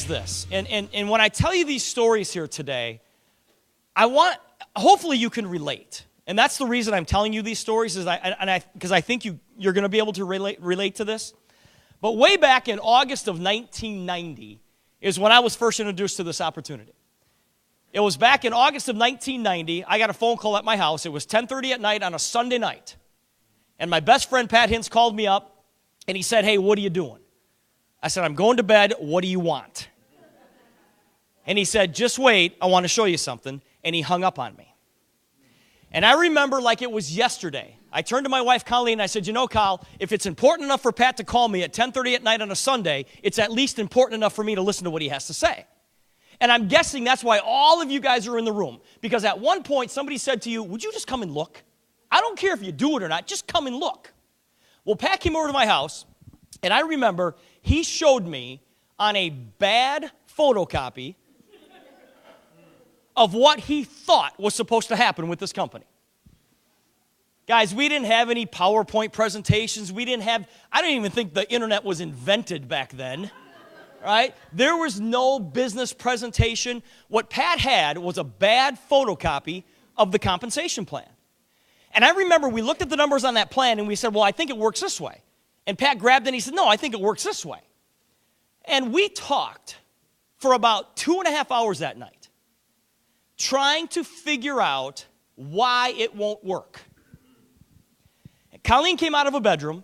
is this, and when I tell you these stories here today, hopefully you can relate. And that's the reason I'm telling you these stories, because I think you're going to be able to relate to this. But way back in August of 1990 is when I was first introduced to this opportunity. It was back in August of 1990. I got a phone call at my house. It was 10:30 at night on a Sunday night. And my best friend, Pat Hintz, called me up, and he said, "Hey, what are you doing?" I said, "I'm going to bed. What do you want?" And he said, "Just wait. I want to show you something." And he hung up on me. And I remember like it was yesterday. I turned to my wife, Colleen, and I said, "You know, Kyle, if it's important enough for Pat to call me at 10:30 at night on a Sunday, it's at least important enough for me to listen to what he has to say." And I'm guessing that's why all of you guys are in the room. Because at one point, somebody said to you, "Would you just come and look? I don't care if you do it or not, just come and look." Well, Pat came over to my house, and I remember he showed me on a bad photocopy of what he thought was supposed to happen with this company. Guys, we didn't have any PowerPoint presentations. I don't even think the internet was invented back then, right? There was no business presentation. What Pat had was a bad photocopy of the compensation plan. And I remember we looked at the numbers on that plan and we said, "Well, I think it works this way." And Pat grabbed it and he said, "No, I think it works this way." And we talked for about 2.5 hours that night, trying to figure out why it won't work. And Colleen came out of a bedroom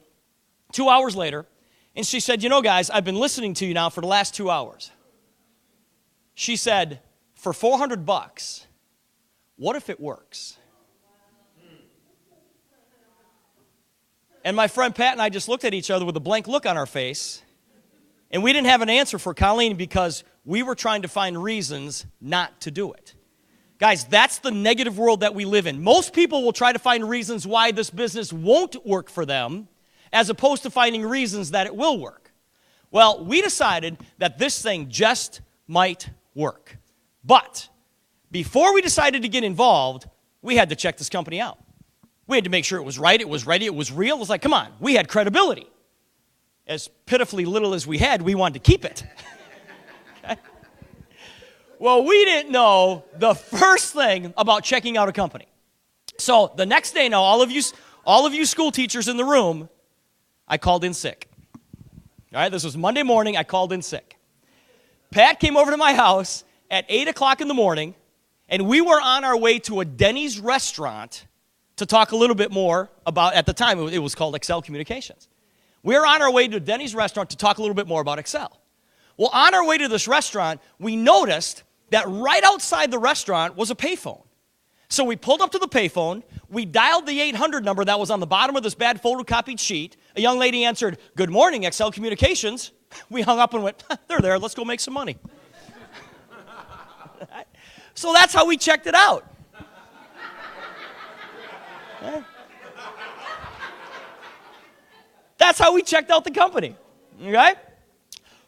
2 hours later, and she said, "You know, guys, I've been listening to you now for the last 2 hours." She said, "For $400, what if it works?" And my friend Pat and I just looked at each other with a blank look on our face, and we didn't have an answer for Colleen because we were trying to find reasons not to do it. Guys, that's the negative world that we live in. Most people will try to find reasons why this business won't work for them, as opposed to finding reasons that it will work. Well, we decided that this thing just might work. But before we decided to get involved, we had to check this company out. We had to make sure it was right, it was ready, it was real. It was like, come on, we had credibility. As pitifully little as we had, we wanted to keep it. Okay? Well, we didn't know the first thing about checking out a company. So the next day, now all of you school teachers in the room, I called in sick. All right, this was Monday morning, I called in sick. Pat came over to my house at 8 o'clock in the morning, and we were on our way to a Denny's restaurant to talk a little bit more about, at the time, it was called Excel Communications. We were on our way to a Denny's restaurant to talk a little bit more about Excel. Well, on our way to this restaurant, we noticed that right outside the restaurant was a payphone. So we pulled up to the payphone, we dialed the 800 number that was on the bottom of this bad photocopied sheet. A young lady answered, "Good morning, Excel Communications." We hung up and went, "They're there, let's go make some money." So that's how we checked it out. That's how we checked out the company, okay?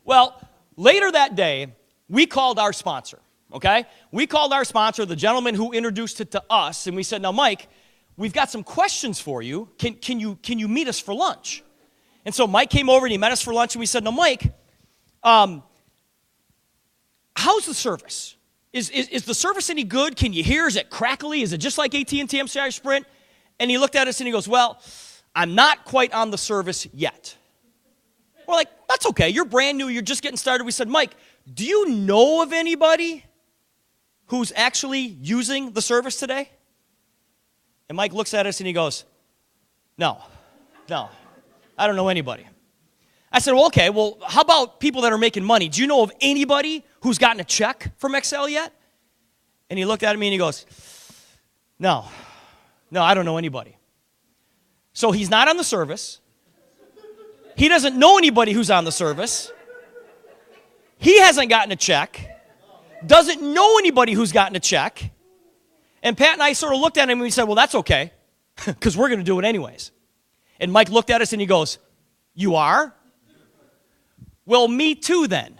Well, later that day, we called our sponsor, okay? We called our sponsor, the gentleman who introduced it to us, and we said, "Now, Mike, we've got some questions for you. Can you meet us for lunch?" And so Mike came over and he met us for lunch, and we said, "Now, Mike, how's the service? Is the service any good? Can you hear? Is it crackly? Is it just like AT&T MCI Sprint?" And he looked at us and he goes, "Well, I'm not quite on the service yet." We're like, "That's okay. You're brand new. You're just getting started." We said, "Mike, do you know of anybody who's actually using the service today?" And Mike looks at us and he goes, No, I don't know anybody." I said, "Well, how about people that are making money? Do you know of anybody who's gotten a check from Excel yet?" And he looked at me and he goes, No, I don't know anybody." So he's not on the service. He doesn't know anybody who's on the service. He hasn't gotten a check. Doesn't know anybody who's gotten a check. And Pat and I sort of looked at him and we said, "Well, that's okay, because we're going to do it anyways." And Mike looked at us and he goes, "You are? Well, me too then."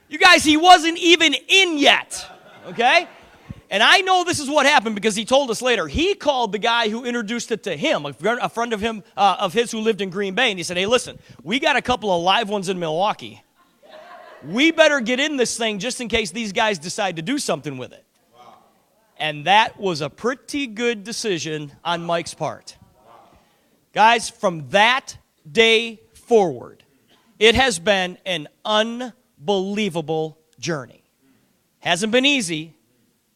You guys, he wasn't even in yet, okay? And I know this is what happened because he told us later. He called the guy who introduced it to him, a friend of his who lived in Green Bay, and he said, hey, listen, we got a couple of live ones in Milwaukee. We better get in this thing just in case these guys decide to do something with it. Wow. And that was a pretty good decision on Mike's part. Wow. Guys, from that day forward, it has been an unbelievable journey. Hasn't been easy,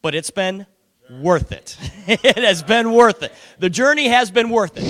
but it's been worth it. It has been worth it. The journey has been worth it.